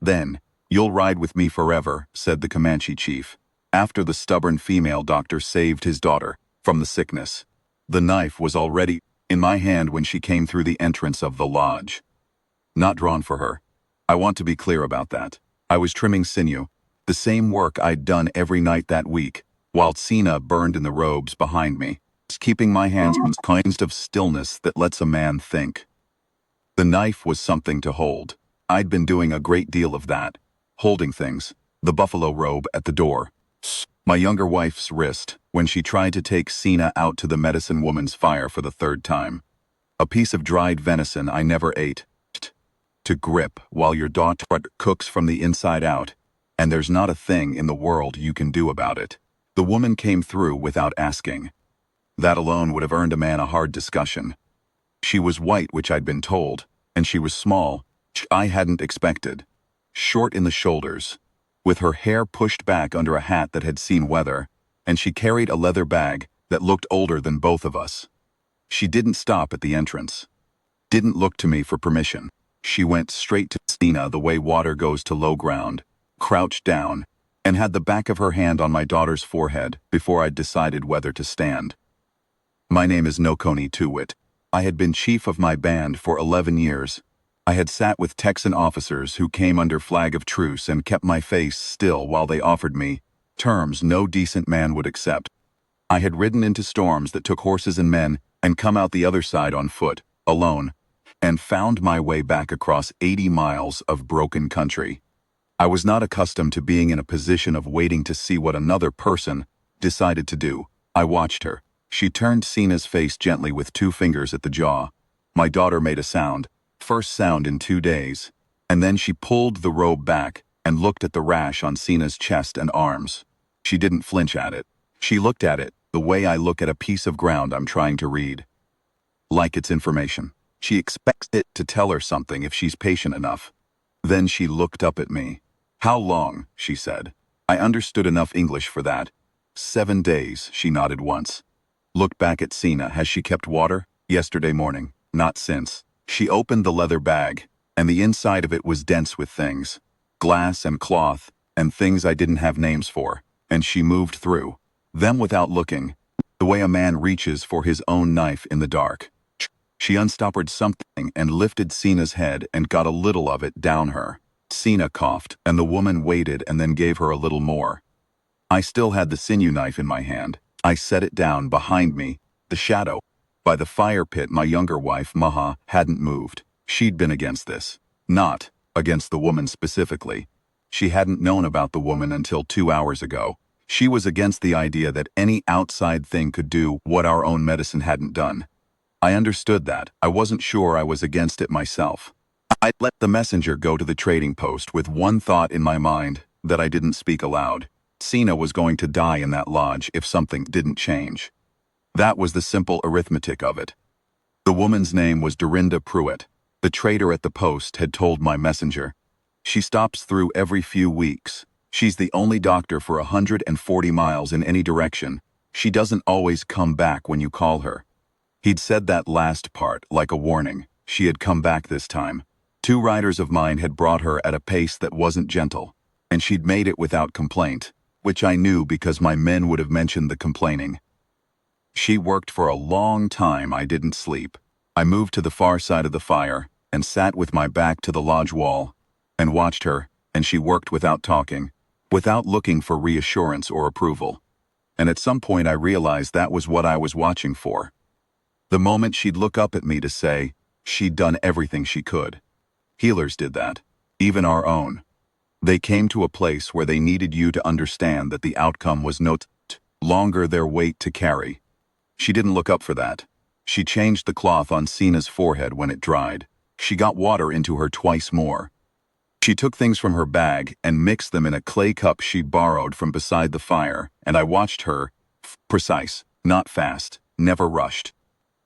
"Then, you'll ride with me forever," said the Comanche chief, after the stubborn female doctor saved his daughter from the sickness. The knife was already in my hand when she came through the entrance of the lodge. Not drawn for her. I want to be clear about that. I was trimming sinew, the same work I'd done every night that week, while Sina burned in the robes behind me, keeping my hands in the kind of stillness that lets a man think. The knife was something to hold. I'd been doing a great deal of that, holding things, the buffalo robe at the door, my younger wife's wrist when she tried to take Sina out to the medicine woman's fire for the third time. A piece of dried venison I never ate, to grip while your daughter cooks from the inside out, and there's not a thing in the world you can do about it. The woman came through without asking. That alone would have earned a man a hard discussion. She was white, which I'd been told, and she was small, which I hadn't expected. Short in the shoulders, with her hair pushed back under a hat that had seen weather, and she carried a leather bag that looked older than both of us. She didn't stop at the entrance. Didn't look to me for permission. She went straight to Sina the way water goes to low ground, crouched down, and had the back of her hand on my daughter's forehead before I'd decided whether to stand. My name is Nokoni Tuwit. I had been chief of my band for 11 years. I had sat with Texan officers who came under flag of truce and kept my face still while they offered me terms no decent man would accept. I had ridden into storms that took horses and men and come out the other side on foot, alone, and found my way back across 80 miles of broken country. I was not accustomed to being in a position of waiting to see what another person decided to do. I watched her. She turned Sina's face gently with 2 fingers at the jaw. My daughter made a sound, first sound in 2 days, and then she pulled the robe back and looked at the rash on Sina's chest and arms. She didn't flinch at it. She looked at it the way I look at a piece of ground I'm trying to read. Like it's information. She expects it to tell her something if she's patient enough. Then she looked up at me. "How long?" she said. I understood enough English for that. 7 days, she nodded once. Looked back at Sina. "Has she kept water?" "Yesterday morning. Not since." She opened the leather bag, and the inside of it was dense with things. Glass and cloth, and things I didn't have names for, and she moved through them without looking, the way a man reaches for his own knife in the dark. She unstoppered something and lifted Sina's head and got a little of it down her. Sina coughed, and the woman waited and then gave her a little more. I still had the sinew knife in my hand. I set it down behind me, the shadow. By the fire pit, my younger wife, Maha, hadn't moved. She'd been against this. Not against the woman specifically. She hadn't known about the woman until 2 hours ago. She was against the idea that any outside thing could do what our own medicine hadn't done. I understood that. I wasn't sure I was against it myself. I let the messenger go to the trading post with one thought in my mind that I didn't speak aloud. Sina was going to die in that lodge if something didn't change. That was the simple arithmetic of it. The woman's name was Dorinda Pruitt. The trader at the post had told my messenger. She stops through every few weeks. She's the only doctor for 140 miles in any direction. She doesn't always come back when you call her. He'd said that last part like a warning. She had come back this time. 2 riders of mine had brought her at a pace that wasn't gentle, and she'd made it without complaint, which I knew because my men would have mentioned the complaining. She worked for a long time. I didn't sleep. I moved to the far side of the fire and sat with my back to the lodge wall and watched her, and she worked without talking, without looking for reassurance or approval. And at some point I realized that was what I was watching for. The moment she'd look up at me to say she'd done everything she could. Healers did that, even our own. They came to a place where they needed you to understand that the outcome was no longer their weight to carry. She didn't look up for that. She changed the cloth on Sina's forehead when it dried. She got water into her twice more. She took things from her bag and mixed them in a clay cup she borrowed from beside the fire, and I watched her, precise, not fast, never rushed.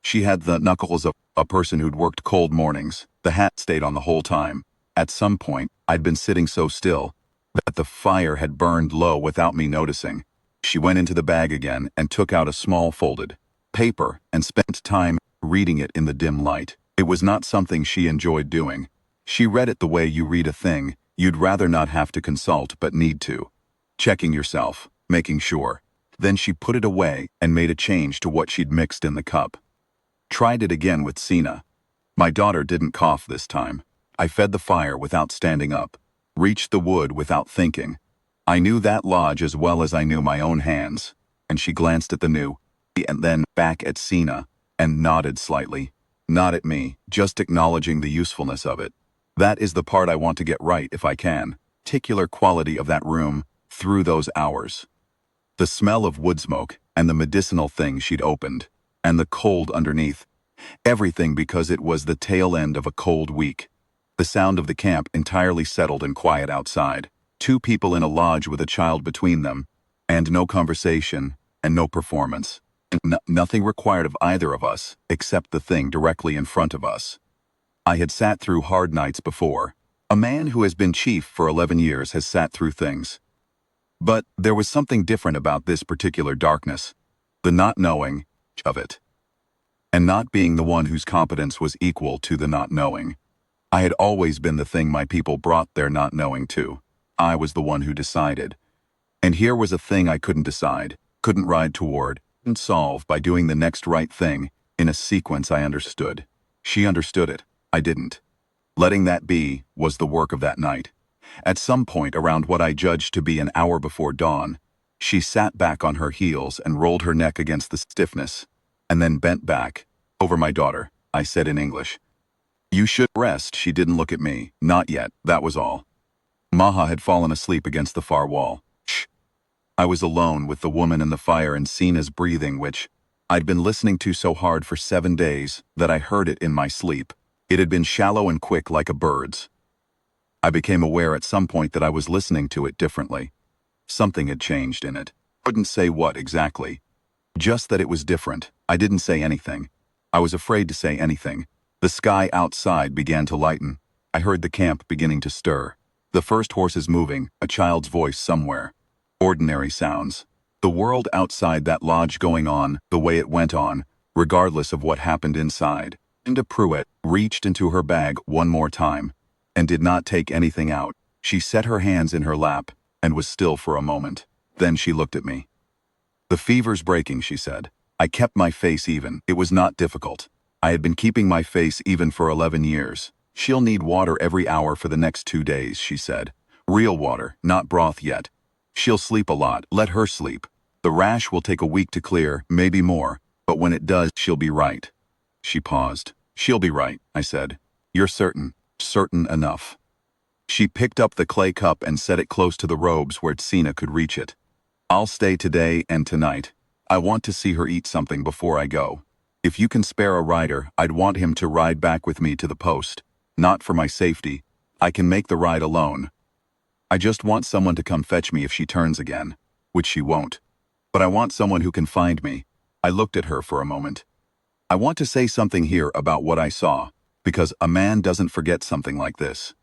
She had the knuckles of a person who'd worked cold mornings. The hat stayed on the whole time. At some point, I'd been sitting so still that the fire had burned low without me noticing. She went into the bag again and took out a small folded paper and spent time reading it in the dim light. It was not something she enjoyed doing. She read it the way you read a thing You'd rather not have to consult but need to. Checking yourself, making sure. Then she put it away and made a change to what she'd mixed in the cup. Tried it again with Sina. My daughter didn't cough this time. I fed the fire without standing up. Reached the wood without thinking. I knew that lodge as well as I knew my own hands. And she glanced at the new, and then back at Sina, and nodded slightly. Not at me, just acknowledging the usefulness of it. That is the part I want to get right if I can. Particular quality of that room, through those hours. The smell of wood smoke, and the medicinal thing she'd opened, and the cold underneath. Everything because it was the tail end of a cold week. The sound of the camp entirely settled and quiet outside. 2 people in a lodge with a child between them, and no conversation, and no performance. Nothing required of either of us, except the thing directly in front of us. I had sat through hard nights before. A man who has been chief for 11 years has sat through things. But there was something different about this particular darkness, the not knowing of it. And not being the one whose competence was equal to the not knowing. I had always been the thing my people brought their not knowing to. I was the one who decided. And here was a thing I couldn't decide, couldn't ride toward, couldn't solve by doing the next right thing in a sequence I understood. She understood it. I didn't. Letting that be was the work of that night. At some point around what I judged to be an hour before dawn, she sat back on her heels and rolled her neck against the stiffness, and then bent back. Over my daughter, I said in English. You should rest. She didn't look at me. Not yet, that was all. Maha had fallen asleep against the far wall. Shh. I was alone with the woman and the fire and Sina's breathing, which I'd been listening to so hard for 7 days that I heard it in my sleep. It had been shallow and quick like a bird's. I became aware at some point that I was listening to it differently. Something had changed in it. Couldn't say what exactly. Just that it was different. I didn't say anything. I was afraid to say anything. The sky outside began to lighten. I heard the camp beginning to stir. The first horses moving, a child's voice somewhere. Ordinary sounds. The world outside that lodge going on the way it went on, regardless of what happened inside. Linda Pruitt reached into her bag one more time, and did not take anything out. She set her hands in her lap, and was still for a moment. Then she looked at me. The fever's breaking, she said. I kept my face even. It was not difficult. I had been keeping my face even for 11 years. She'll need water every hour for the next 2 days, she said. Real water, not broth yet. She'll sleep a lot. Let her sleep. The rash will take a week to clear, maybe more, but when it does, she'll be right. She paused. She'll be right, I said. You're certain? Certain enough. She picked up the clay cup and set it close to the robes where Sina could reach it. I'll stay today and tonight. I want to see her eat something before I go. If you can spare a rider, I'd want him to ride back with me to the post. Not for my safety. I can make the ride alone. I just want someone to come fetch me if she turns again, which she won't. But I want someone who can find me. I looked at her for a moment. I want to say something here about what I saw, because a man doesn't forget something like this.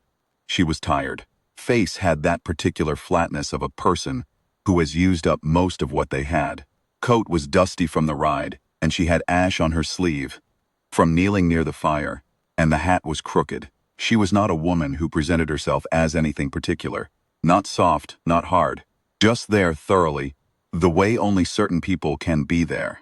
She was tired. Face had that particular flatness of a person who has used up most of what they had. Coat was dusty from the ride, and she had ash on her sleeve from kneeling near the fire, and the hat was crooked. She was not a woman who presented herself as anything particular. Not soft, not hard. Just there thoroughly, the way only certain people can be there.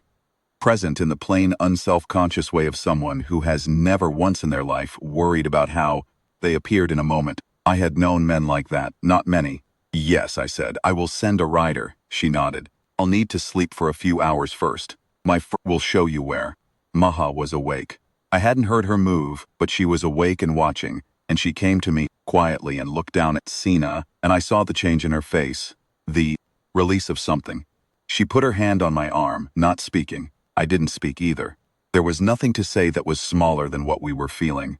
Present in the plain, unself-conscious way of someone who has never once in their life worried about how they appeared in a moment. I had known men like that, not many. Yes, I said, I will send a rider. She nodded. I'll need to sleep for a few hours first. My will show you where. Maha was awake. I hadn't heard her move, but she was awake and watching, and she came to me quietly and looked down at Sina, and I saw the change in her face. The release of something. She put her hand on my arm, not speaking. I didn't speak either. There was nothing to say that was smaller than what we were feeling.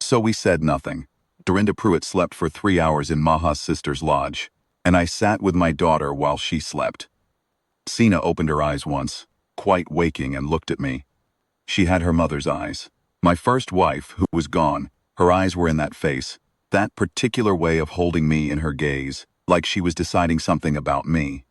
So we said nothing. Dorinda Pruitt slept for 3 hours in Maha's sister's lodge, and I sat with my daughter while she slept. Sina opened her eyes once, quite waking, and looked at me. She had her mother's eyes. My first wife, who was gone, her eyes were in that face, that particular way of holding me in her gaze, like she was deciding something about me.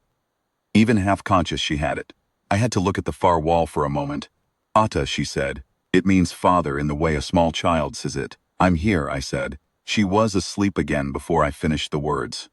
Even half-conscious she had it. I had to look at the far wall for a moment. Ata, she said. It means father in the way a small child says it. I'm here, I said. She was asleep again before I finished the words.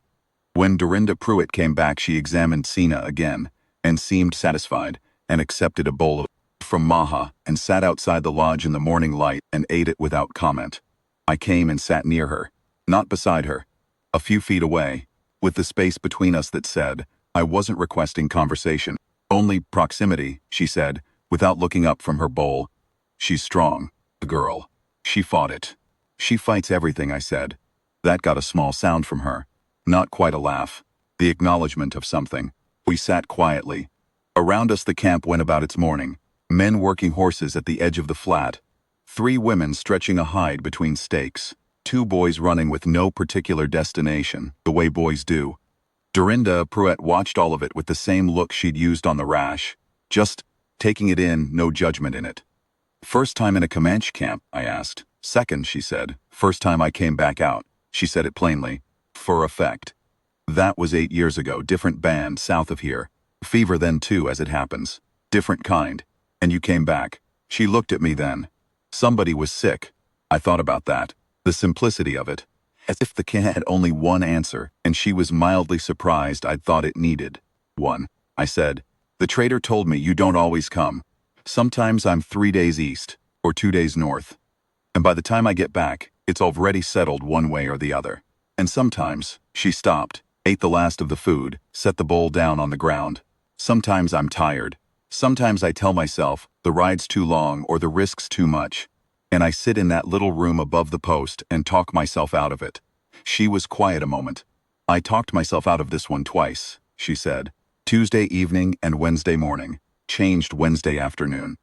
When Dorinda Pruitt came back, she examined Sina again, and seemed satisfied, and accepted a bowl from Maha, and sat outside the lodge in the morning light and ate it without comment. I came and sat near her, not beside her, a few feet away, with the space between us that said, I wasn't requesting conversation. Only proximity, she said, without looking up from her bowl. She's strong, the girl. She fought it. She fights everything, I said. That got a small sound from her. Not quite a laugh. The acknowledgement of something. We sat quietly. Around us the camp went about its morning. Men working horses at the edge of the flat. 3 women stretching a hide between stakes. 2 boys running with no particular destination, the way boys do. Dorinda Pruitt watched all of it with the same look she'd used on the rash. Just taking it in, no judgment in it. First time in a Comanche camp, I asked. Second, she said. First time I came back out. She said it plainly. For effect. That was 8 years ago, different band, south of here. Fever then too, as it happens. Different kind. And you came back. She looked at me then. Somebody was sick. I thought about that. The simplicity of it. As if the kid had only one answer, and she was mildly surprised I'd thought it needed one. I said, the trader told me you don't always come. Sometimes I'm 3 days east, or 2 days north. And by the time I get back, it's already settled one way or the other. And sometimes, she stopped, ate the last of the food, set the bowl down on the ground. Sometimes I'm tired. Sometimes I tell myself, the ride's too long or the risk's too much. And I sit in that little room above the post and talk myself out of it. She was quiet a moment. I talked myself out of this one twice, she said. Tuesday evening and Wednesday morning. Changed Wednesday afternoon.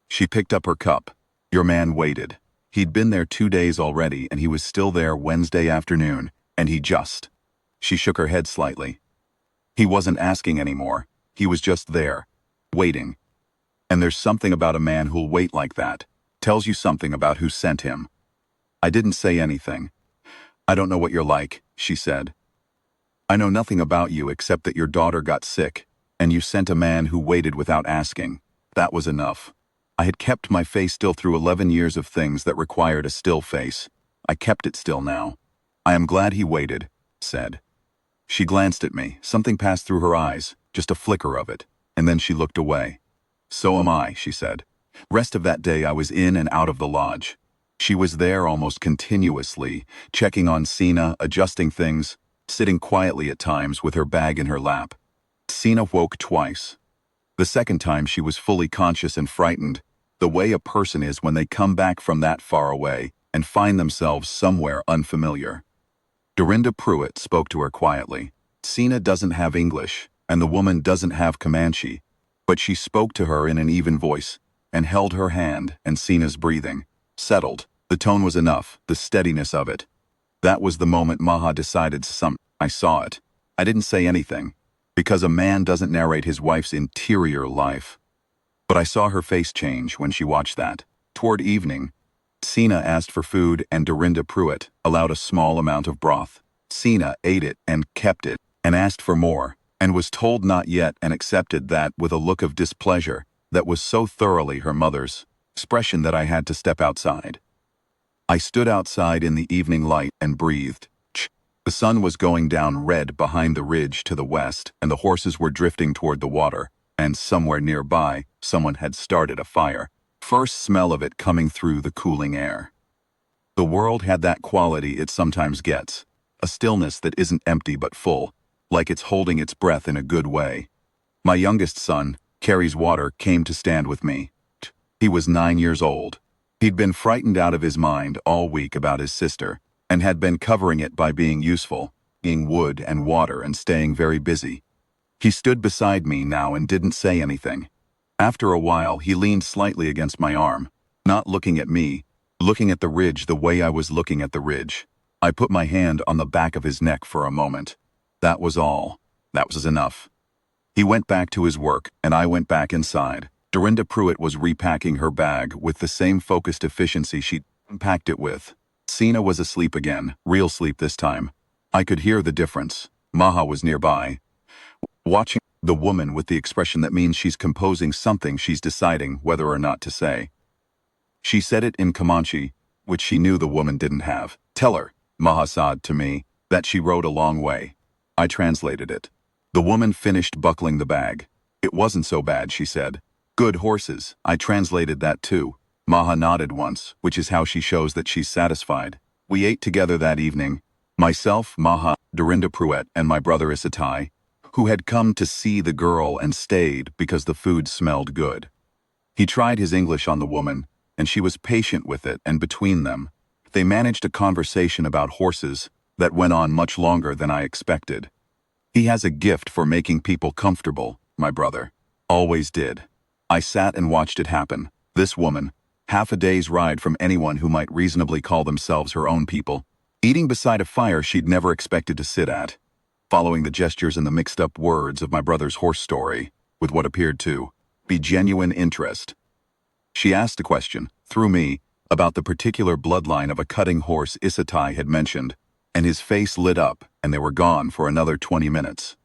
She picked up her cup. Your man waited. He'd been there 2 days already and he was still there Wednesday afternoon, and he just. She shook her head slightly. He wasn't asking anymore. He was just there. Waiting. And there's something about a man who'll wait like that. Tells you something about who sent him. I didn't say anything. I don't know what you're like, she said. I know nothing about you except that your daughter got sick, and you sent a man who waited without asking. That was enough. I had kept my face still through 11 years of things that required a still face. I kept it still now. I am glad he waited, said. She glanced at me. Something passed through her eyes, just a flicker of it, and then she looked away. So am I, she said. Rest of that day I was in and out of the lodge. She was there almost continuously, checking on Sina, adjusting things, sitting quietly at times with her bag in her lap. Sina woke twice. The second time she was fully conscious and frightened, the way a person is when they come back from that far away and find themselves somewhere unfamiliar. Dorinda Pruitt spoke to her quietly. Sina doesn't have English, and the woman doesn't have Comanche, but she spoke to her in an even voice, and held her hand, and Sina's breathing settled. The tone was enough, the steadiness of it. That was the moment Maha decided I saw it. I didn't say anything, because a man doesn't narrate his wife's interior life. But I saw her face change when she watched that. Toward evening, Sina asked for food and Dorinda Pruitt allowed a small amount of broth. Sina ate it and kept it, and asked for more, and was told not yet and accepted that with a look of displeasure that was so thoroughly her mother's expression that I had to step outside. I stood outside in the evening light and breathed. The sun was going down red behind the ridge to the west, and the horses were drifting toward the water, and somewhere nearby, someone had started a fire. First smell of it coming through the cooling air. The world had that quality it sometimes gets, a stillness that isn't empty but full, like it's holding its breath in a good way. My youngest son, Carrie's water, came to stand with me. He was 9 years old. He'd been frightened out of his mind all week about his sister, and had been covering it by being useful, being wood and water and staying very busy. He stood beside me now and didn't say anything. After a while, he leaned slightly against my arm, not looking at me, looking at the ridge the way I was looking at the ridge. I put my hand on the back of his neck for a moment. That was all. That was enough. He went back to his work, and I went back inside. Dorinda Pruitt was repacking her bag with the same focused efficiency she'd packed it with. Sina was asleep again, real sleep this time. I could hear the difference. Maha was nearby, watching the woman with the expression that means she's composing something she's deciding whether or not to say. She said it in Comanche, which she knew the woman didn't have. Tell her, Maha said to me, that she rode a long way. I translated it. The woman finished buckling the bag. It wasn't so bad, she said. Good horses, I translated that too. Maha nodded once, which is how she shows that she's satisfied. We ate together that evening. Myself, Maha, Dorinda Pruitt, and my brother Isatai, who had come to see the girl and stayed because the food smelled good. He tried his English on the woman, and she was patient with it, and between them, they managed a conversation about horses that went on much longer than I expected. He has a gift for making people comfortable, my brother. Always did. I sat and watched it happen. This woman, half a day's ride from anyone who might reasonably call themselves her own people, eating beside a fire she'd never expected to sit at, following the gestures and the mixed-up words of my brother's horse story, with what appeared to be genuine interest. She asked a question, through me, about the particular bloodline of a cutting horse Isatai had mentioned, and his face lit up, and they were gone for another 20 minutes.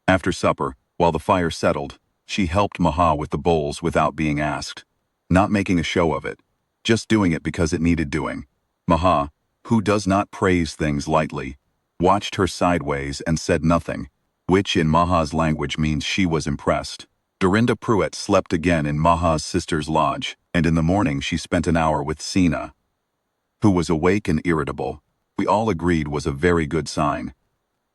After supper, while the fire settled, she helped Maha with the bowls without being asked, not making a show of it, just doing it because it needed doing. Maha, who does not praise things lightly, watched her sideways and said nothing, which in Maha's language means she was impressed. Dorinda Pruitt slept again in Maha's sister's lodge, and in the morning she spent an hour with Sina, who was awake and irritable. We all agreed was a very good sign.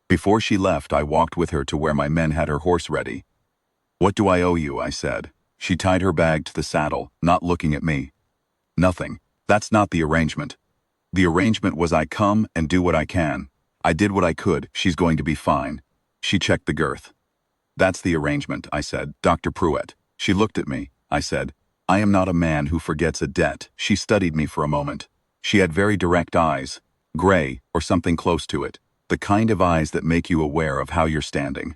Before she left, I walked with her to where my men had her horse ready. What do I owe you? I said. She tied her bag to the saddle, not looking at me. Nothing. That's not the arrangement. The arrangement was I come and do what I can. I did what I could. She's going to be fine. She checked the girth. That's the arrangement, I said. Dr. Pruitt. She looked at me. I said, I am not a man who forgets a debt. She studied me for a moment. She had very direct eyes, gray or something close to it, the kind of eyes that make you aware of how you're standing.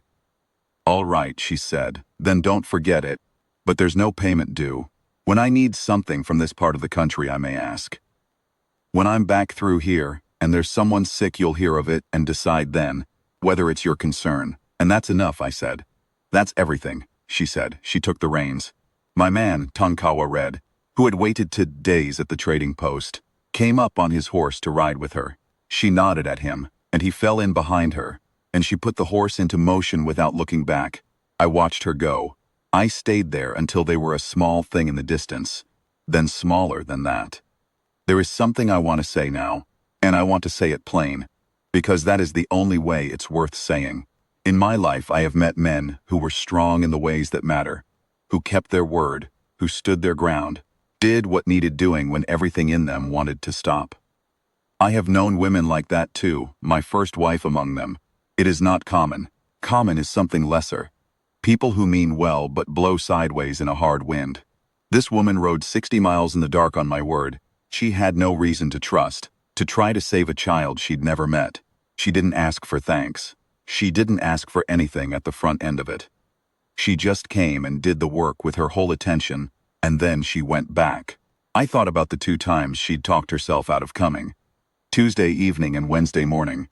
All right, she said, then don't forget it. But there's no payment due. When I need something from this part of the country, I may ask. When I'm back through here, and there's someone sick, you'll hear of it and decide then whether it's your concern. And that's enough, I said. That's everything, she said. She took the reins. My man, Tonkawa Red, who had waited days at the trading post, came up on his horse to ride with her. She nodded at him, and he fell in behind her, and she put the horse into motion without looking back. I watched her go. I stayed there until they were a small thing in the distance, then smaller than that. There is something I want to say now, and I want to say it plain, because that is the only way it's worth saying. In my life, I have met men who were strong in the ways that matter, who kept their word, who stood their ground, did what needed doing when everything in them wanted to stop. I have known women like that too, my first wife among them. It is not common. Common is something lesser. People who mean well but blow sideways in a hard wind. This woman rode 60 miles in the dark on my word. She had no reason to trust, to try to save a child she'd never met. She didn't ask for thanks. She didn't ask for anything at the front end of it. She just came and did the work with her whole attention, and then she went back. I thought about the 2 times she'd talked herself out of coming. Tuesday evening and Wednesday morning.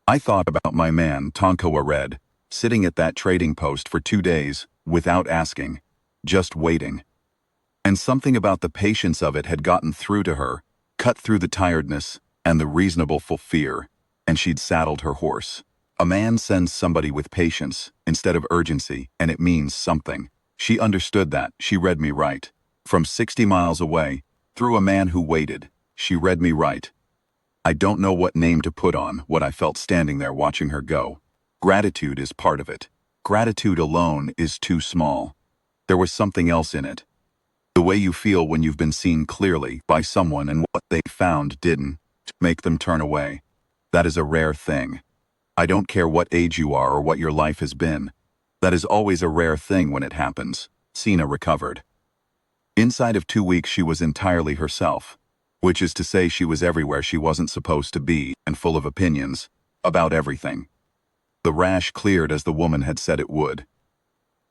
I thought about my man, Tonkawa Red, sitting at that trading post for 2 days, without asking, just waiting. And something about the patience of it had gotten through to her, cut through the tiredness and the reasonable fear, and she'd saddled her horse. A man sends somebody with patience instead of urgency, and it means something. She understood that. She read me right. From 60 miles away, through a man who waited, she read me right. I don't know what name to put on what I felt standing there watching her go. Gratitude is part of it. Gratitude alone is too small. There was something else in it. The way you feel when you've been seen clearly by someone and what they found didn't make them turn away. That is a rare thing. I don't care what age you are or what your life has been. That is always a rare thing when it happens. Sina recovered. Inside of 2 weeks she was entirely herself, which is to say she was everywhere she wasn't supposed to be and full of opinions about everything. The rash cleared as the woman had said it would.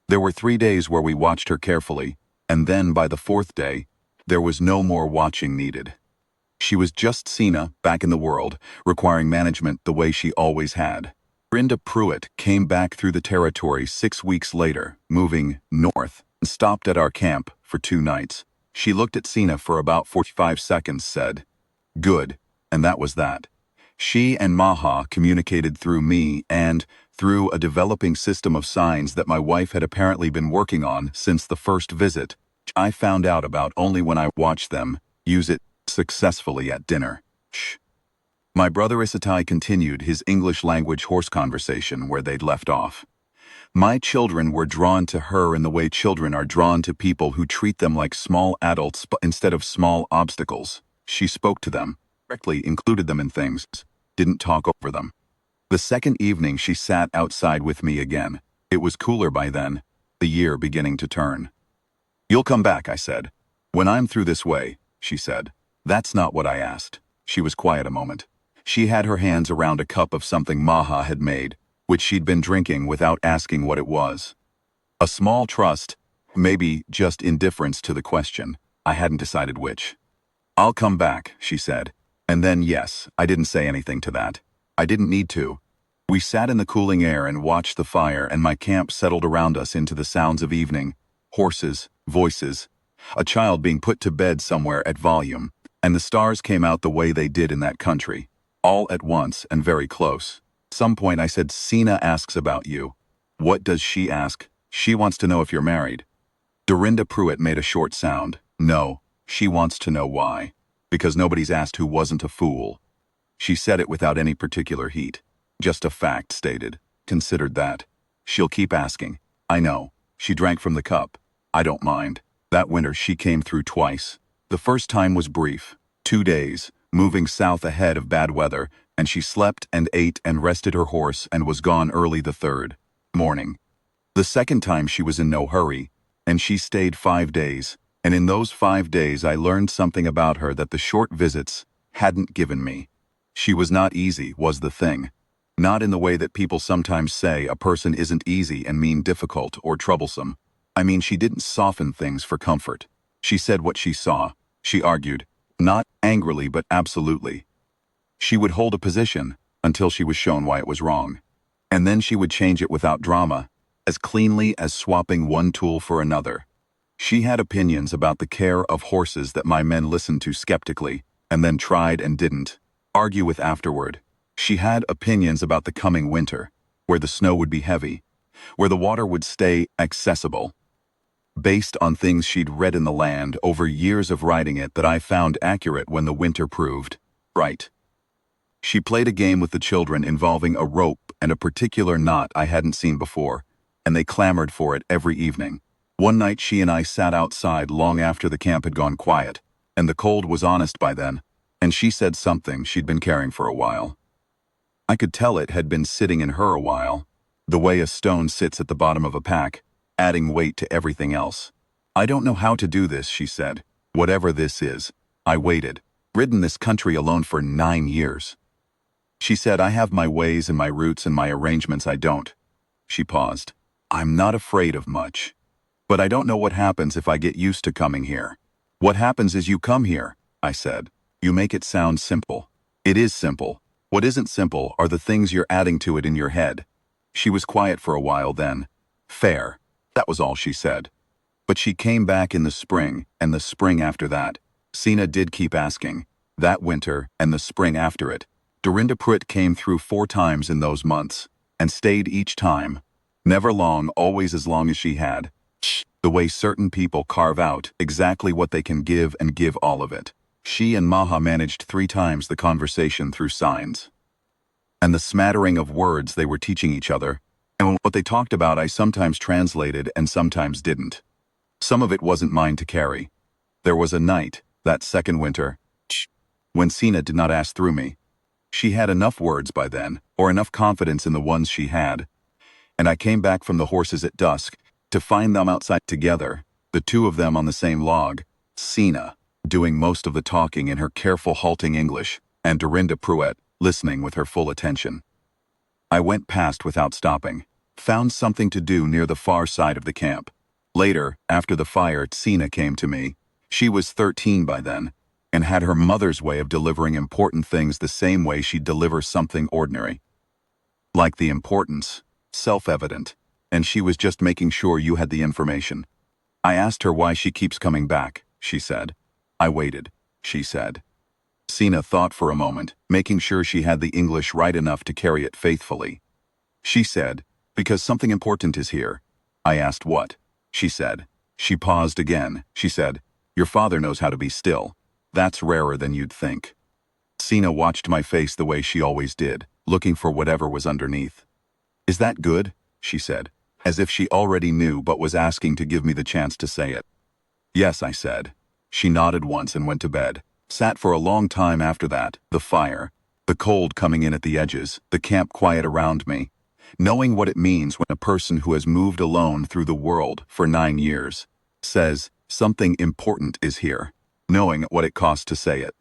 There were 3 days where we watched her carefully, and then by the 4th day, there was no more watching needed. She was just Sina, back in the world, requiring management the way she always had. Dorinda Pruitt came back through the territory 6 weeks later, moving north, and stopped at our camp for 2 nights. She looked at Sina for about 45 seconds, said, "Good," and that was that. She and Maha communicated through me and through a developing system of signs that my wife had apparently been working on since the first visit. I found out about only when I watched them use it successfully at dinner. Shh. My brother Isatai continued his English language horse conversation where they'd left off. My children were drawn to her in the way children are drawn to people who treat them like small adults instead of small obstacles. She spoke to them, directly included them in things, didn't talk over them. The second evening she sat outside with me again. It was cooler by then, the year beginning to turn. "You'll come back," I said. "When I'm through this way," she said. "That's not what I asked." She was quiet a moment. She had her hands around a cup of something Maha had made, which she'd been drinking without asking what it was. A small trust, maybe just indifference to the question. I hadn't decided which. "I'll come back," she said. And then yes, I didn't say anything to that. I didn't need to. We sat in the cooling air and watched the fire, and my camp settled around us into the sounds of evening. Horses, voices, a child being put to bed somewhere at volume, and the stars came out the way they did in that country. All at once and very close. Some point I said, "Sina asks about you." "What does she ask?" "She wants to know if you're married." Dorinda Pruitt made a short sound. "No, she wants to know why. Because nobody's asked who wasn't a fool." She said it without any particular heat. Just a fact stated. Considered that. "She'll keep asking." "I know." She drank from the cup. "I don't mind." That winter she came through twice. The first time was brief. 2 days, moving south ahead of bad weather, and she slept and ate and rested her horse and was gone early the third morning. The second time she was in no hurry, and she stayed 5 days, and in those 5 days I learned something about her that the short visits hadn't given me. She was not easy, was the thing. Not in the way that people sometimes say a person isn't easy and mean difficult or troublesome. I mean, she didn't soften things for comfort. She said what she saw. She argued, not angrily but absolutely. She would hold a position until she was shown why it was wrong. And then she would change it without drama, as cleanly as swapping one tool for another. She had opinions about the care of horses that my men listened to skeptically, and then tried and didn't argue with afterward. She had opinions about the coming winter, where the snow would be heavy, where the water would stay accessible, based on things she'd read in the land over years of riding it that I found accurate when the winter proved right. She played a game with the children involving a rope and a particular knot I hadn't seen before, and they clamored for it every evening. One night she and I sat outside long after the camp had gone quiet, and the cold was honest by then, and she said something she'd been carrying for a while. I could tell it had been sitting in her a while, the way a stone sits at the bottom of a pack, adding weight to everything else. "I don't know how to do this," she said. "Whatever this is." I waited. Ridden this country alone for 9 years. She said, "I have my ways and my routes and my arrangements. I don't." She paused. "I'm not afraid of much. But I don't know what happens if I get used to coming here." "What happens is you come here," I said. "You make it sound simple." "It is simple. What isn't simple are the things you're adding to it in your head." She was quiet for a while then. "Fair." That was all she said. But she came back in the spring, and the spring after that. Sina did keep asking. That winter, and the spring after it. Dorinda Pruitt came through 4 times in those months, and stayed each time. Never long, always as long as she had. The way certain people carve out exactly what they can give and give all of it. She and Maha managed 3 times the conversation through signs. And the smattering of words they were teaching each other, and what they talked about I sometimes translated and sometimes didn't. Some of it wasn't mine to carry. There was a night, that second winter, when Sina did not ask through me. She had enough words by then, or enough confidence in the ones she had, and I came back from the horses at dusk to find them outside together, the 2 of them on the same log, Sina doing most of the talking in her careful halting English, and Dorinda Pruitt listening with her full attention. I went past without stopping, found something to do near the far side of the camp. Later, after the fire, Sina came to me. She was 13 by then, and had her mother's way of delivering important things the same way she'd deliver something ordinary. Like the importance, self-evident, and she was just making sure you had the information. I asked her why she keeps coming back, she said. I waited, she said. Sina thought for a moment, making sure she had the English right enough to carry it faithfully. She said, "Because something important is here." I asked what. She said. She paused again. She said, "Your father knows how to be still. That's rarer than you'd think." Sina watched my face the way she always did, looking for whatever was underneath. "Is that good?" she said, as if she already knew but was asking to give me the chance to say it. "Yes," I said. She nodded once and went to bed. Sat for a long time after that, the fire, the cold coming in at the edges, the camp quiet around me, knowing what it means when a person who has moved alone through the world for 9 years says, "Something important is here," knowing what it cost to say it.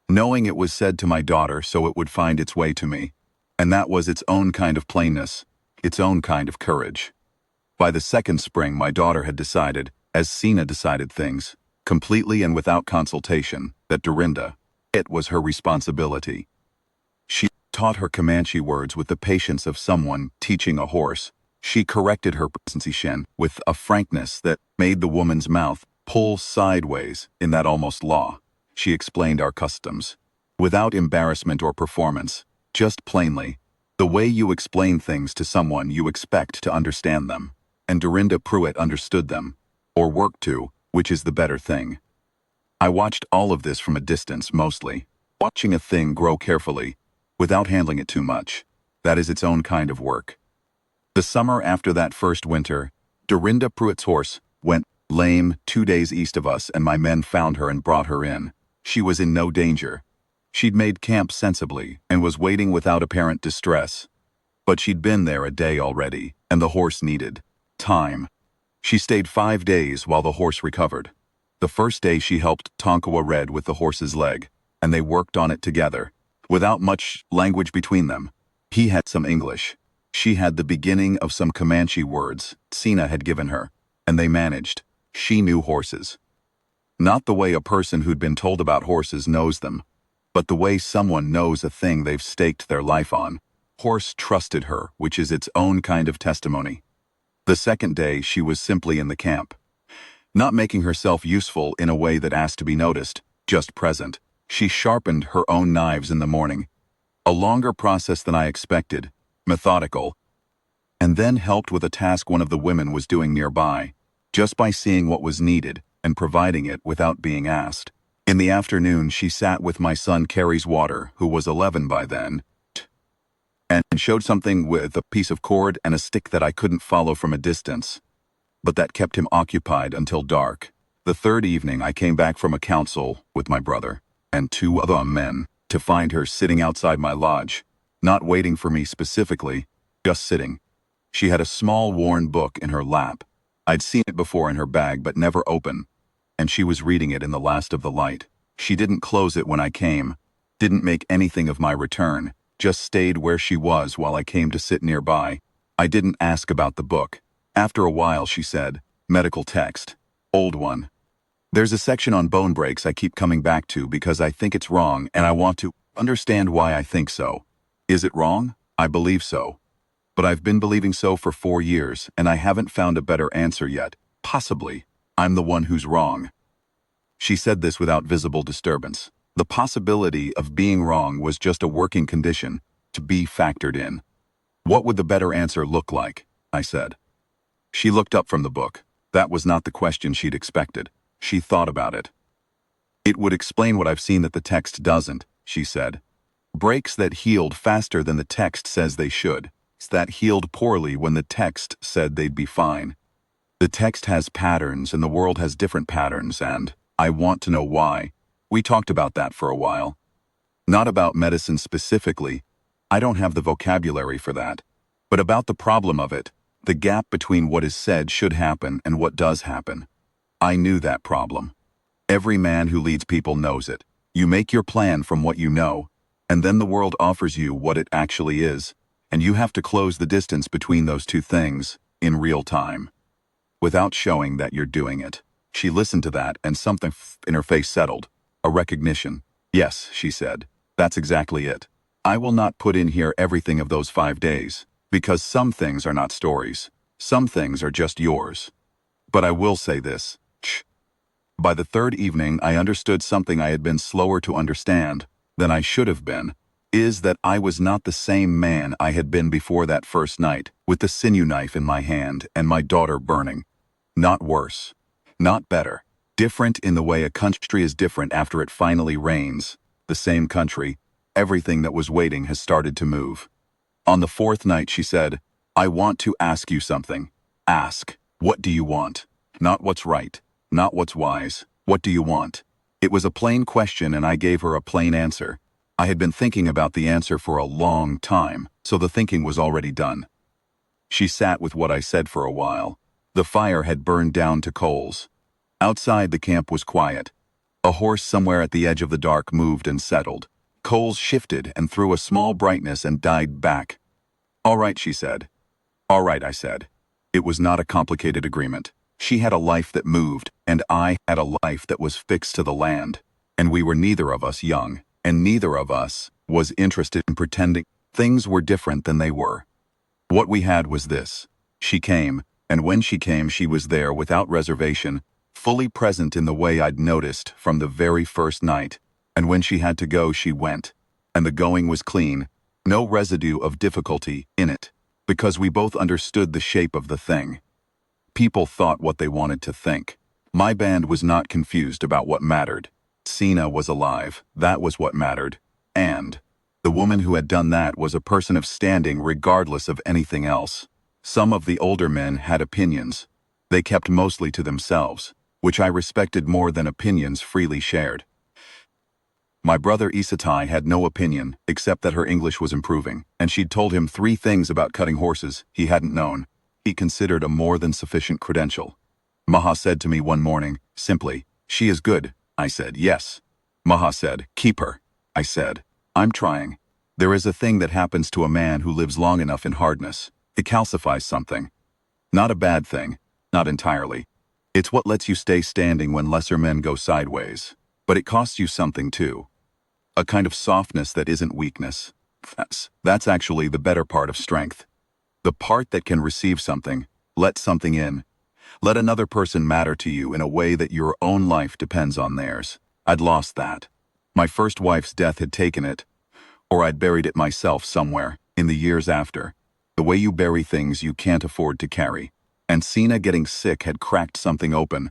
Knowing it was said to my daughter so it would find its way to me. And that was its own kind of plainness, its own kind of courage. By the second spring, my daughter had decided, as Sina decided things, completely and without consultation, that Dorinda, it was her responsibility. She taught her Comanche words with the patience of someone teaching a horse. She corrected her pronunciation with a frankness that made the woman's mouth pull sideways in that almost law. She explained our customs, without embarrassment or performance, just plainly, the way you explain things to someone you expect to understand them. And Dorinda Pruitt understood them, or worked to, which is the better thing. I watched all of this from a distance mostly, watching a thing grow carefully, without handling it too much. That is its own kind of work. The summer after that first winter, Dorinda Pruitt's horse went lame 2 days east of us, and my men found her and brought her in. She was in no danger. She'd made camp sensibly and was waiting without apparent distress. But she'd been there a day already, and the horse needed time. She stayed 5 days while the horse recovered. The first day she helped Tonkawa Red with the horse's leg, and they worked on it together, without much language between them. He had some English. She had the beginning of some Comanche words Sina had given her, and they managed. She knew horses. Not the way a person who'd been told about horses knows them, but the way someone knows a thing they've staked their life on. Horse trusted her, which is its own kind of testimony. The second day she was simply in the camp, not making herself useful in a way that asked to be noticed, just present. She sharpened her own knives in the morning, a longer process than I expected, methodical, and then helped with a task one of the women was doing nearby, just by seeing what was needed and providing it without being asked. In the afternoon, she sat with my son Carrie's Water, who was 11 by then, and showed something with a piece of cord and a stick that I couldn't follow from a distance, but that kept him occupied until dark. The third evening, I came back from a council with my brother and 2 other men to find her sitting outside my lodge, not waiting for me specifically, just sitting. She had a small worn book in her lap. I'd seen it before in her bag but never open, and she was reading it in the last of the light. She didn't close it when I came, didn't make anything of my return, just stayed where she was while I came to sit nearby. I didn't ask about the book. After a while she said, "Medical text. Old one. There's a section on bone breaks I keep coming back to because I think it's wrong and I want to understand why I think so. Is it wrong? I believe so. But I've been believing so for 4 years and I haven't found a better answer yet. Possibly, I'm the one who's wrong." She said this without visible disturbance. The possibility of being wrong was just a working condition to be factored in. "What would the better answer look like?" I said. She looked up from the book. That was not the question she'd expected. She thought about it. "It would explain what I've seen that the text doesn't," she said. "Breaks that healed faster than the text says they should. That healed poorly when the text said they'd be fine. The text has patterns and the world has different patterns and I want to know why." We talked about that for a while. Not about medicine specifically. I don't have the vocabulary for that. But about the problem of it, the gap between what is said should happen and what does happen. I knew that problem. Every man who leads people knows it. You make your plan from what you know, and then the world offers you what it actually is, and you have to close the distance between those two things in real time, without showing that you're doing it. She listened to that and something in her face settled. A recognition. "Yes," she said. "That's exactly it. I will not put in here everything of those 5 days, because some things are not stories. Some things are just yours. But I will say this. By the third evening, I understood something I had been slower to understand than I should have been, is that I was not the same man I had been before that first night, with the sinew knife in my hand and my daughter burning. Not worse. Not better. Different in the way a country is different after it finally rains. The same country. Everything that was waiting has started to move. On the fourth night, she said, "I want to ask you something. Ask. What do you want? Not what's right. Not what's wise. What do you want?" It was a plain question and I gave her a plain answer. I had been thinking about the answer for a long time, so the thinking was already done. She sat with what I said for a while. The fire had burned down to coals. Outside, the camp was quiet. A horse somewhere at the edge of the dark moved and settled. Coals shifted and threw a small brightness and died back. "All right," she said. "All right," I said. It was not a complicated agreement. She had a life that moved, and I had a life that was fixed to the land. And we were neither of us young, and neither of us was interested in pretending things were different than they were. What we had was this. She came, and when she came, she was there without reservation, fully present in the way I'd noticed from the very first night. And when she had to go, she went. And the going was clean, no residue of difficulty in it, because we both understood the shape of the thing. People thought what they wanted to think. My band was not confused about what mattered. Sina was alive, that was what mattered. And the woman who had done that was a person of standing regardless of anything else. Some of the older men had opinions. They kept mostly to themselves, which I respected more than opinions freely shared. My brother Isatai had no opinion, except that her English was improving, and she'd told him 3 things about cutting horses he hadn't known. He considered a more than sufficient credential. Maha said to me one morning, simply, "She is good." I said, "Yes." Maha said, "Keep her." I said, "I'm trying." There is a thing that happens to a man who lives long enough in hardness. It calcifies something. Not a bad thing, not entirely. It's what lets you stay standing when lesser men go sideways. But it costs you something too. A kind of softness that isn't weakness. That's actually the better part of strength. The part that can receive something, let something in. Let another person matter to you in a way that your own life depends on theirs. I'd lost that. My first wife's death had taken it, or I'd buried it myself somewhere, in the years after. The way you bury things you can't afford to carry. And Sina getting sick had cracked something open.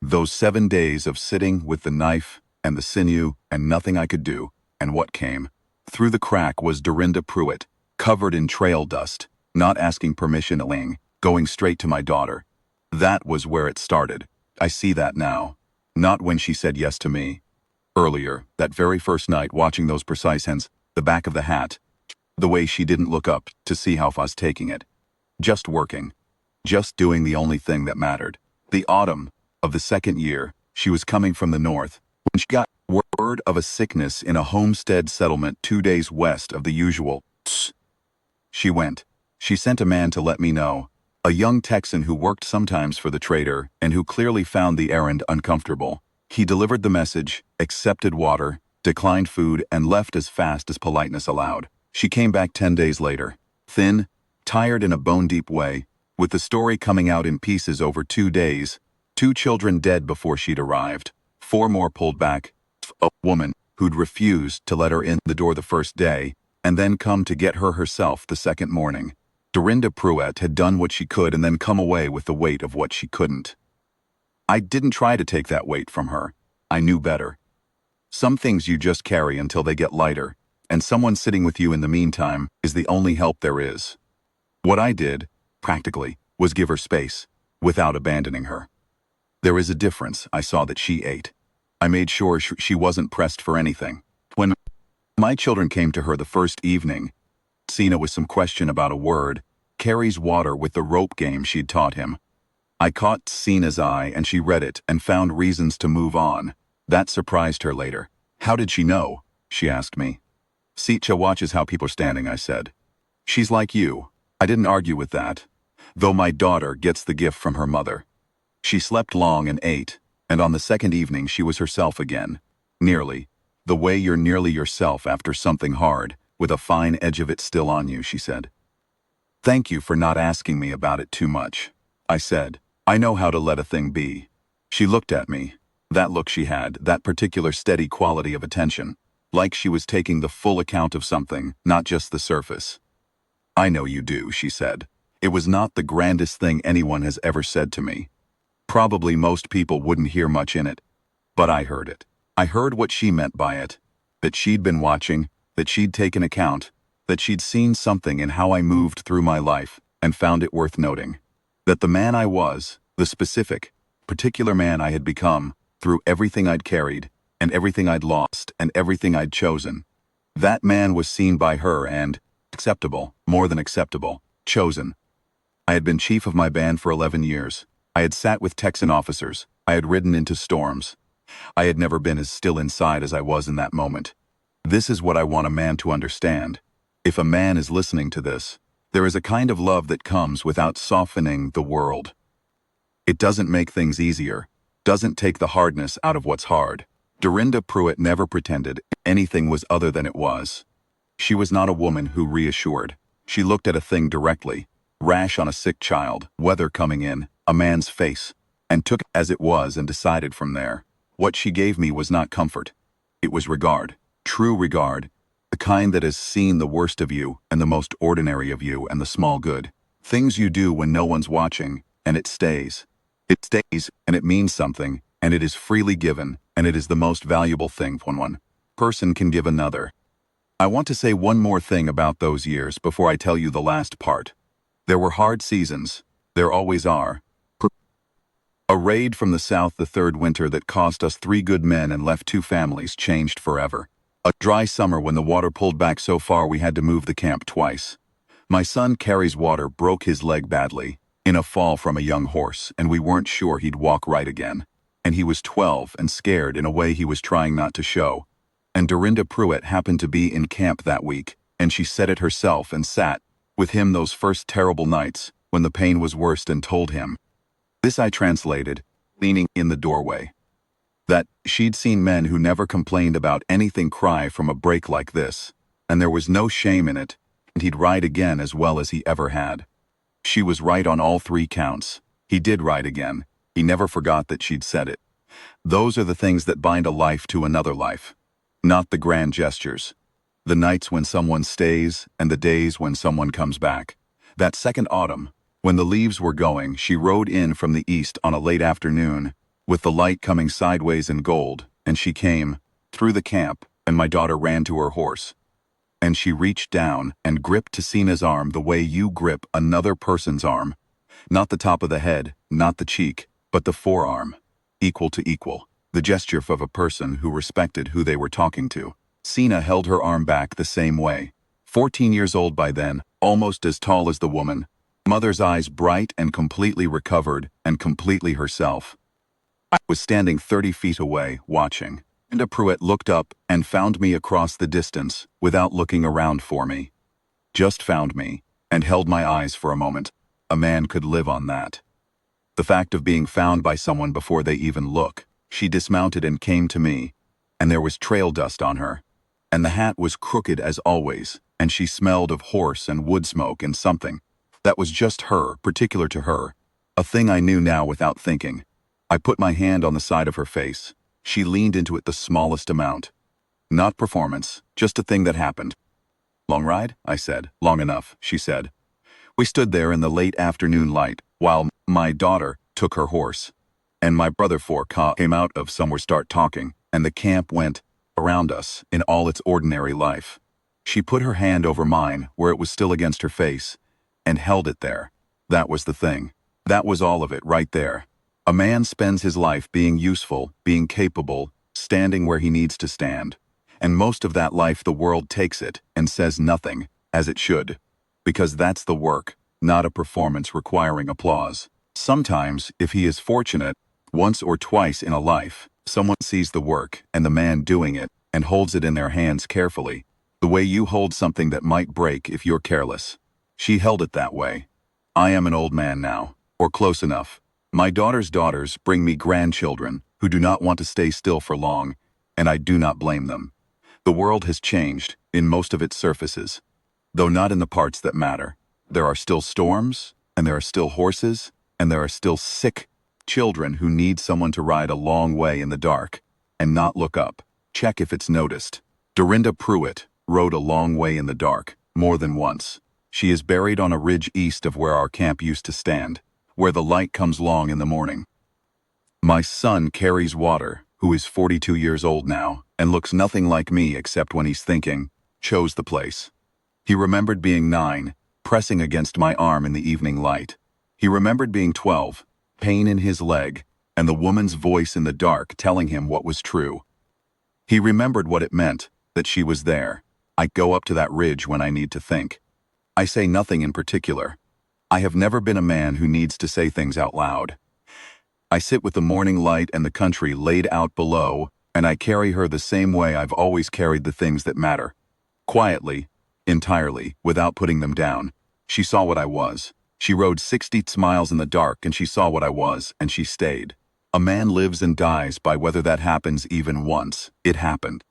Those 7 days of sitting with the knife and the sinew and nothing I could do, and what came. Through the crack was Dorinda Pruitt, covered in trail dust, not asking permission, going straight to my daughter. That was where it started. I see that now. Not when she said yes to me. Earlier, that very first night watching those precise hands, the back of the hat, the way she didn't look up to see how I was taking it. Just working. Just doing the only thing that mattered. The autumn of the second year, she was coming from the north, when she got word of a sickness in a homestead settlement 2 days west of the usual. She went. She sent a man to let me know. A young Texan who worked sometimes for the trader and who clearly found the errand uncomfortable. He delivered the message, accepted water, declined food, and left as fast as politeness allowed. She came back 10 days later, thin, tired in a bone-deep way, with the story coming out in pieces over 2 days, 2 children dead before she'd arrived, 4 more pulled back, a woman who'd refused to let her in the door the first day, and then come to get her herself the second morning. Dorinda Pruitt had done what she could and then come away with the weight of what she couldn't. I didn't try to take that weight from her. I knew better. Some things you just carry until they get lighter, and someone sitting with you in the meantime is the only help there is. What I did, practically, was give her space, without abandoning her. There is a difference. I saw that she ate. I made sure she wasn't pressed for anything. When my children came to her the first evening, Sina with some question about a word, Carrie's water with the rope game she'd taught him. I caught Sina's eye and she read it and found reasons to move on. That surprised her later. "How did she know?" she asked me. "Sitcha watches how people are standing," I said. "She's like you." I didn't argue with that, though my daughter gets the gift from her mother. She slept long and ate, and on the second evening she was herself again. Nearly. The way you're nearly yourself after something hard, with a fine edge of it still on you, she said. "Thank you for not asking me about it too much," I said. "I know how to let a thing be." She looked at me. That look she had, that particular steady quality of attention. Like she was taking the full account of something, not just the surface. "I know you do," she said. It was not the grandest thing anyone has ever said to me. Probably most people wouldn't hear much in it. But I heard it. I heard what she meant by it. That she'd been watching, that she'd taken account, that she'd seen something in how I moved through my life and found it worth noting. That the man I was, the specific, particular man I had become, through everything I'd carried, and everything I'd lost, and everything I'd chosen, that man was seen by her and, acceptable, more than acceptable, chosen. I had been chief of my band for 11 years. I had sat with Texan officers. I had ridden into storms. I had never been as still inside as I was in that moment. This is what I want a man to understand. If a man is listening to this, there is a kind of love that comes without softening the world. It doesn't make things easier, doesn't take the hardness out of what's hard. Dorinda Pruitt never pretended anything was other than it was. She was not a woman who reassured. She looked at a thing directly, rash on a sick child, weather coming in, a man's face, and took it as it was and decided from there. What she gave me was not comfort. It was regard, true regard, the kind that has seen the worst of you and the most ordinary of you and the small good. Things you do when no one's watching, and it stays. It stays, and it means something, and it is freely given, and it is the most valuable thing one person can give another. I want to say one more thing about those years before I tell you the last part. There were hard seasons. There always are. A raid from the south the third winter that cost us 3 good men and left 2 families changed forever. A dry summer when the water pulled back so far we had to move the camp twice. My son Carrie's water broke his leg badly, in a fall from a young horse, and we weren't sure he'd walk right again. And he was 12 and scared in a way he was trying not to show. And Dorinda Pruitt happened to be in camp that week, and she said it herself and sat with him those first terrible nights when the pain was worst and told him. This I translated, leaning in the doorway. That she'd seen men who never complained about anything cry from a break like this, and there was no shame in it, and he'd ride again as well as he ever had. She was right on all 3 counts. He did ride again. He never forgot that she'd said it. Those are the things that bind a life to another life. Not the grand gestures. The nights when someone stays and the days when someone comes back. That second autumn, when the leaves were going, she rode in from the east on a late afternoon, with the light coming sideways in gold, and she came, through the camp, and my daughter ran to her horse. And she reached down and gripped Tessina's arm the way you grip another person's arm. Not the top of the head, not the cheek, but the forearm. Equal to equal. The gesture of a person who respected who they were talking to. Sina held her arm back the same way. 14 years old by then, almost as tall as the woman. Mother's eyes bright and completely recovered and completely herself. I was standing 30 feet away, watching. Dorinda Pruitt looked up and found me across the distance, without looking around for me. Just found me, and held my eyes for a moment. A man could live on that. The fact of being found by someone before they even look. She dismounted and came to me, and there was trail dust on her. And the hat was crooked as always, and she smelled of horse and wood smoke and something. That was just her, particular to her. A thing I knew now without thinking. I put my hand on the side of her face. She leaned into it the smallest amount. Not performance, just a thing that happened. Long ride? I said. Long enough, she said. We stood there in the late afternoon light, while my daughter took her horse. And my brother came out of somewhere start talking, and the camp went around us in all its ordinary life. She put her hand over mine, where it was still against her face, and held it there. That was the thing. That was all of it right there. A man spends his life being useful, being capable, standing where he needs to stand. And most of that life the world takes it and says nothing, as it should. Because that's the work, not a performance requiring applause. Sometimes, if he is fortunate, once or twice in a life, someone sees the work and the man doing it and holds it in their hands carefully, the way you hold something that might break if you're careless. She held it that way. I am an old man now, or close enough. My daughter's daughters bring me grandchildren who do not want to stay still for long, and I do not blame them. The world has changed in most of its surfaces, though not in the parts that matter. There are still storms, and there are still horses, and there are still sick Children who need someone to ride a long way in the dark and not look up. Check if it's noticed. Dorinda Pruitt rode a long way in the dark, more than once. She is buried on a ridge east of where our camp used to stand, where the light comes long in the morning. My son carries Water, who is 42 years old now, and looks nothing like me except when he's thinking, chose the place. He remembered being 9, pressing against my arm in the evening light. He remembered being 12, pain in his leg, and the woman's voice in the dark telling him what was true. He remembered what it meant, that she was there. I go up to that ridge when I need to think. I say nothing in particular. I have never been a man who needs to say things out loud. I sit with the morning light and the country laid out below, and I carry her the same way I've always carried the things that matter. Quietly, entirely, without putting them down. She saw what I was. She rode 60 miles in the dark and she saw what I was, and she stayed. A man lives and dies by whether that happens even once. It happened.